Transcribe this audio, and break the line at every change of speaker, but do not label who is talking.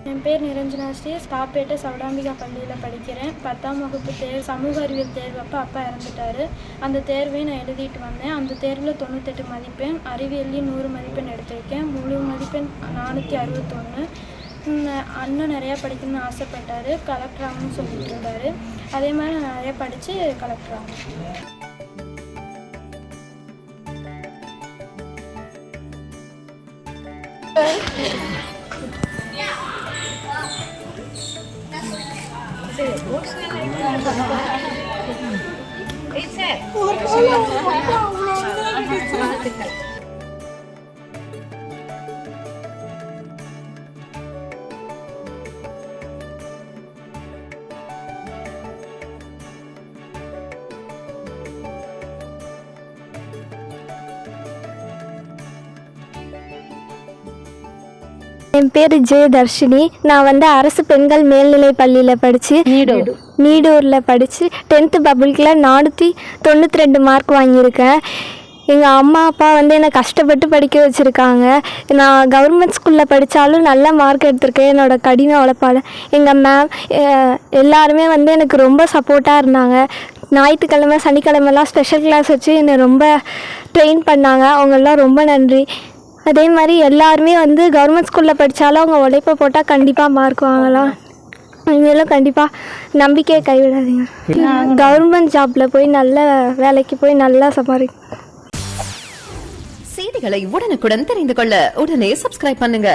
என் பேர் நிரஞ்சனா ஸ்ரீ. ஸ்டாப்பேட்டை சவுடாம்பிகா பள்ளியில் படிக்கிறேன். 10ஆம் வகுப்பு சமூக அறிவியல் தேர்வு அப்போ இறந்துட்டார். அந்த தேர்வையும் நான் எழுதிட்டு வந்தேன். அந்த தேர்வில் 98 மதிப்பெண், அறிவியல்லையும் 100 மதிப்பெண் எடுத்திருக்கேன். முழு மதிப்பெண் 461. அண்ணன் நிறையா படிக்கணும்னு ஆசைப்பட்டார். கலெக்டர் ஆகணும்னு சொல்லிட்டு இருந்தார். அதே மாதிரி நான் நிறையா படித்து கலெக்டர் ஆகணும்.
என் பேர் ஜெயதர்ஷினி. நான் அரசு பெண்கள் மேல்நிலை பள்ளியில் படித்து நீடூரில் படித்து 10th பப்ளிக்கில் 492 மார்க் வாங்கியிருக்கேன். எங்கள் அம்மா அப்பா என்னை கஷ்டப்பட்டு படிக்க வச்சுருக்காங்க. நான் கவர்மெண்ட் ஸ்கூலில் படித்தாலும் நல்ல மார்க் எடுத்திருக்கேன் என்னோடய கடின உழைப்பால். எங்கள் மேம் எல்லாருமே எனக்கு ரொம்ப சப்போர்ட்டாக இருந்தாங்க. ஞாயிற்றுக்கிழமை சனிக்கிழமெல்லாம் ஸ்பெஷல் கிளாஸ் வச்சு என்னை ரொம்ப ட்ரெயின் பண்ணாங்க. அவங்கெல்லாம் ரொம்ப நன்றி. அதே மாதிரி எல்லாருமே கவர்மெண்ட் ஸ்கூலில் படித்தாலும் அவங்க உழைப்பை போட்டால் கண்டிப்பாக மார்க் வாங்கலாம். இனிமேலும் கண்டிப்பாக நம்பிக்கையை கைவிடாதீங்க. கவர்மெண்ட் ஜாப்பில் போய் நல்ல வேலைக்கு போய் நல்லா சம்பாதிக்கும்.
செய்திகளை உடனுக்குடன் தெரிந்து கொள்ள உடனே சப்ஸ்கிரைப் பண்ணுங்க.